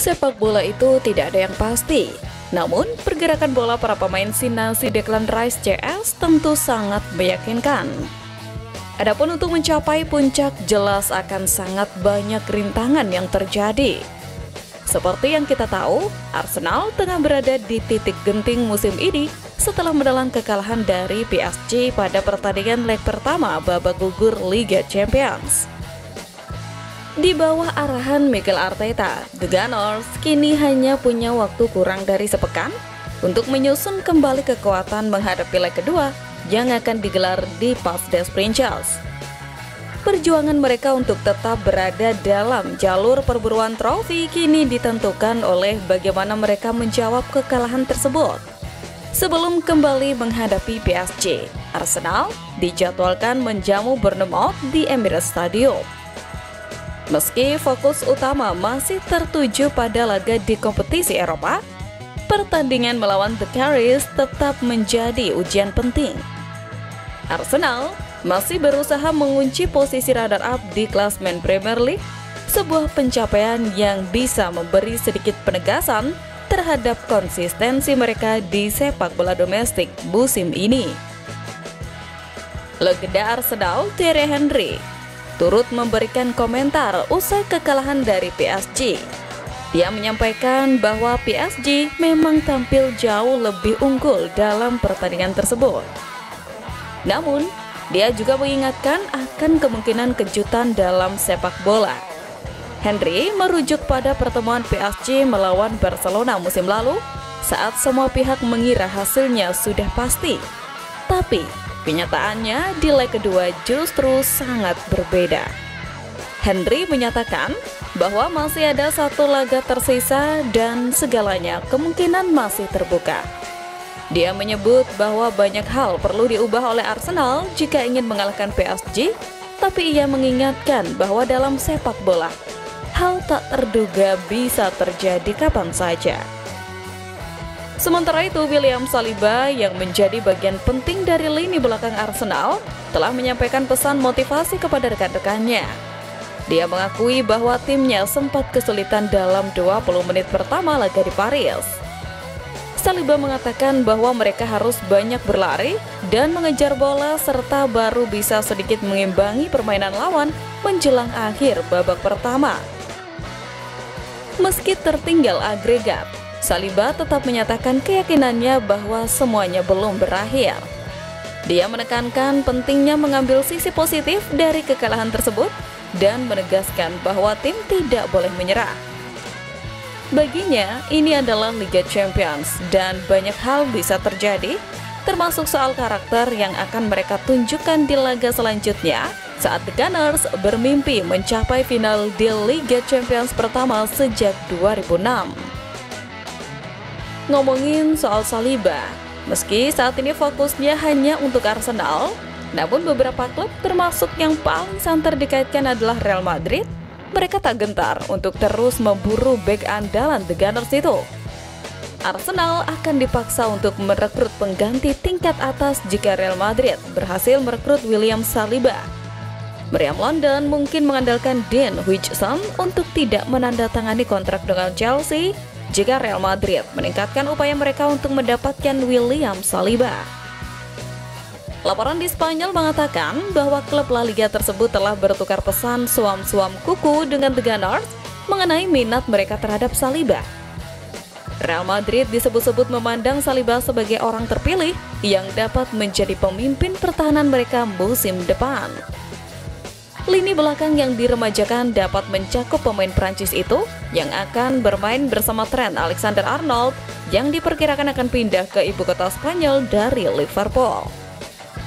Sepak bola itu tidak ada yang pasti. Namun, pergerakan bola para pemain Sinasi Declan Rice CS tentu sangat meyakinkan. Adapun untuk mencapai puncak, jelas akan sangat banyak rintangan yang terjadi. Seperti yang kita tahu, Arsenal tengah berada di titik genting musim ini setelah menelan kekalahan dari PSG pada pertandingan leg pertama babak gugur Liga Champions. Di bawah arahan Mikel Arteta, The Gunners kini hanya punya waktu kurang dari sepekan untuk menyusun kembali kekuatan menghadapi leg kedua yang akan digelar di Parc des Princes. Perjuangan mereka untuk tetap berada dalam jalur perburuan trofi kini ditentukan oleh bagaimana mereka menjawab kekalahan tersebut. Sebelum kembali menghadapi PSG, Arsenal dijadwalkan menjamu Bournemouth di Emirates Stadium. Meski fokus utama masih tertuju pada laga di kompetisi Eropa, pertandingan melawan The Carries tetap menjadi ujian penting. Arsenal masih berusaha mengunci posisi runner-up di klasemen Premier League, sebuah pencapaian yang bisa memberi sedikit penegasan terhadap konsistensi mereka di sepak bola domestik musim ini. Legenda Arsenal Thierry Henry turut memberikan komentar usai kekalahan dari PSG. Dia menyampaikan bahwa PSG memang tampil jauh lebih unggul dalam pertandingan tersebut. Namun, dia juga mengingatkan akan kemungkinan kejutan dalam sepak bola. Henry merujuk pada pertemuan PSG melawan Barcelona musim lalu saat semua pihak mengira hasilnya sudah pasti. Tapi, kenyataannya di leg kedua justru sangat berbeda. Henry menyatakan bahwa masih ada satu laga tersisa dan segalanya kemungkinan masih terbuka. Dia menyebut bahwa banyak hal perlu diubah oleh Arsenal jika ingin mengalahkan PSG, tapi ia mengingatkan bahwa dalam sepak bola, hal tak terduga bisa terjadi kapan saja. Sementara itu, William Saliba yang menjadi bagian penting dari lini belakang Arsenal telah menyampaikan pesan motivasi kepada rekan-rekannya. Dia mengakui bahwa timnya sempat kesulitan dalam 20 menit pertama laga di Paris. Saliba mengatakan bahwa mereka harus banyak berlari dan mengejar bola serta baru bisa sedikit mengimbangi permainan lawan menjelang akhir babak pertama. Meski tertinggal agregat, Saliba tetap menyatakan keyakinannya bahwa semuanya belum berakhir. Dia menekankan pentingnya mengambil sisi positif dari kekalahan tersebut dan menegaskan bahwa tim tidak boleh menyerah. Baginya, ini adalah Liga Champions dan banyak hal bisa terjadi, termasuk soal karakter yang akan mereka tunjukkan di laga selanjutnya saat The Gunners bermimpi mencapai final di Liga Champions pertama sejak 2006. Ngomongin soal Saliba, meski saat ini fokusnya hanya untuk Arsenal, namun beberapa klub termasuk yang paling santer dikaitkan adalah Real Madrid, mereka tak gentar untuk terus memburu bek andalan The Gunners itu. Arsenal akan dipaksa untuk merekrut pengganti tingkat atas jika Real Madrid berhasil merekrut William Saliba. Meriam London mungkin mengandalkan Dean Huijsen untuk tidak menandatangani kontrak dengan Chelsea jika Real Madrid meningkatkan upaya mereka untuk mendapatkan William Saliba. Laporan di Spanyol mengatakan bahwa klub La Liga tersebut telah bertukar pesan suam-suam kuku dengan The Gunners mengenai minat mereka terhadap Saliba. Real Madrid disebut-sebut memandang Saliba sebagai orang terpilih yang dapat menjadi pemimpin pertahanan mereka musim depan. Lini belakang yang diremajakan dapat mencakup pemain Prancis itu yang akan bermain bersama Trent Alexander-Arnold yang diperkirakan akan pindah ke ibu kota Spanyol dari Liverpool.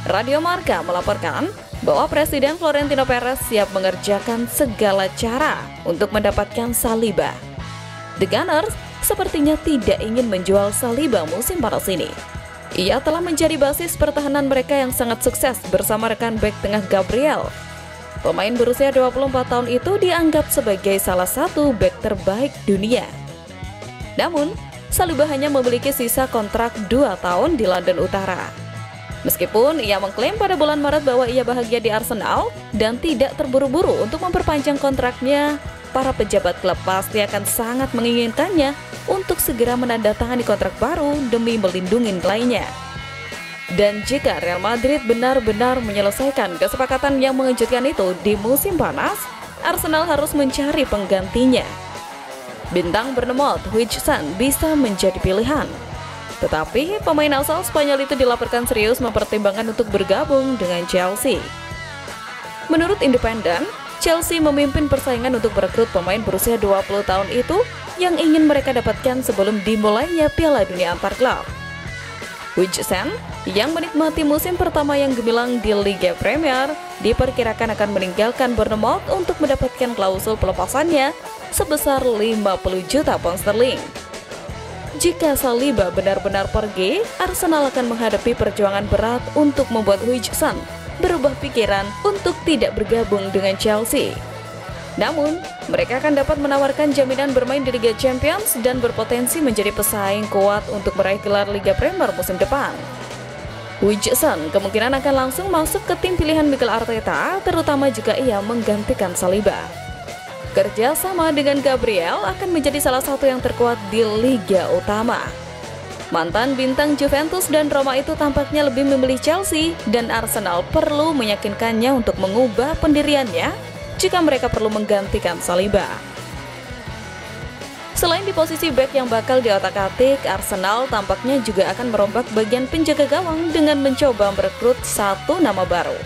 Radio Marca melaporkan bahwa Presiden Florentino Perez siap mengerjakan segala cara untuk mendapatkan Saliba. The Gunners sepertinya tidak ingin menjual Saliba musim panas ini. Ia telah menjadi basis pertahanan mereka yang sangat sukses bersama rekan bek tengah Gabriel. Pemain berusia 24 tahun itu dianggap sebagai salah satu bek terbaik dunia. Namun, Saliba hanya memiliki sisa kontrak 2 tahun di London Utara. Meskipun ia mengklaim pada bulan Maret bahwa ia bahagia di Arsenal dan tidak terburu-buru untuk memperpanjang kontraknya, para pejabat klub pasti akan sangat menginginkannya untuk segera menandatangani kontrak baru demi melindungi nilainya. Dan jika Real Madrid benar-benar menyelesaikan kesepakatan yang mengejutkan itu di musim panas, Arsenal harus mencari penggantinya. Bintang bernomor Huijsen bisa menjadi pilihan. Tetapi pemain asal Spanyol itu dilaporkan serius mempertimbangkan untuk bergabung dengan Chelsea. Menurut Independen, Chelsea memimpin persaingan untuk merekrut pemain berusia 20 tahun itu yang ingin mereka dapatkan sebelum dimulainya Piala Dunia antar klub. Huijsen yang menikmati musim pertama yang gemilang di Liga Premier diperkirakan akan meninggalkan Bournemouth untuk mendapatkan klausul pelepasannya sebesar 50 juta pound sterling. Jika Saliba benar-benar pergi, Arsenal akan menghadapi perjuangan berat untuk membuat Huijsen berubah pikiran untuk tidak bergabung dengan Chelsea. Namun, mereka akan dapat menawarkan jaminan bermain di Liga Champions dan berpotensi menjadi pesaing kuat untuk meraih gelar Liga Premier musim depan. Huijsen kemungkinan akan langsung masuk ke tim pilihan Mikel Arteta, terutama jika ia menggantikan Saliba. Kerja sama dengan Gabriel akan menjadi salah satu yang terkuat di Liga Utama. Mantan bintang Juventus dan Roma itu tampaknya lebih memilih Chelsea, dan Arsenal perlu meyakinkannya untuk mengubah pendiriannya jika mereka perlu menggantikan Saliba. Selain di posisi bek yang bakal diotak-atik, Arsenal tampaknya juga akan merombak bagian penjaga gawang dengan mencoba merekrut satu nama baru.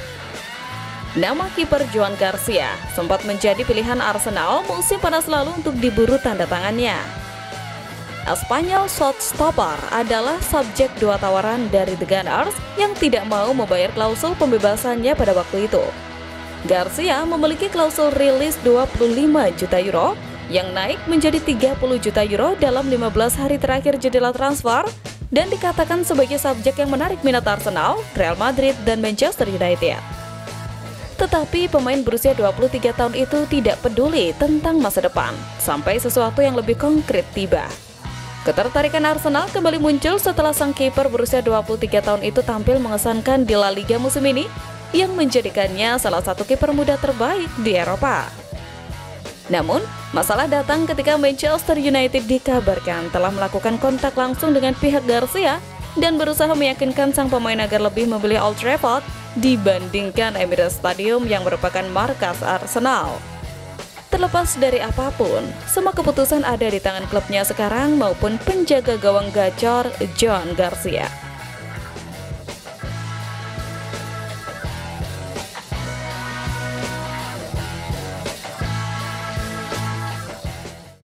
Nama kiper Joan Garcia sempat menjadi pilihan Arsenal musim panas lalu untuk diburu tanda tangannya. Spanyol shotstopper adalah subjek dua tawaran dari The Gunners yang tidak mau membayar klausul pembebasannya pada waktu itu. Garcia memiliki klausul rilis 25 juta euro yang naik menjadi 30 juta euro dalam 15 hari terakhir jendela transfer dan dikatakan sebagai subjek yang menarik minat Arsenal, Real Madrid, dan Manchester United. Tetapi pemain berusia 23 tahun itu tidak peduli tentang masa depan sampai sesuatu yang lebih konkret tiba. Ketertarikan Arsenal kembali muncul setelah sang kiper berusia 23 tahun itu tampil mengesankan di La Liga musim ini yang menjadikannya salah satu kiper muda terbaik di Eropa. Namun, masalah datang ketika Manchester United dikabarkan telah melakukan kontak langsung dengan pihak Garcia dan berusaha meyakinkan sang pemain agar lebih memilih Old Trafford dibandingkan Emirates Stadium yang merupakan markas Arsenal. Terlepas dari apapun, semua keputusan ada di tangan klubnya sekarang maupun penjaga gawang gacor Joan Garcia.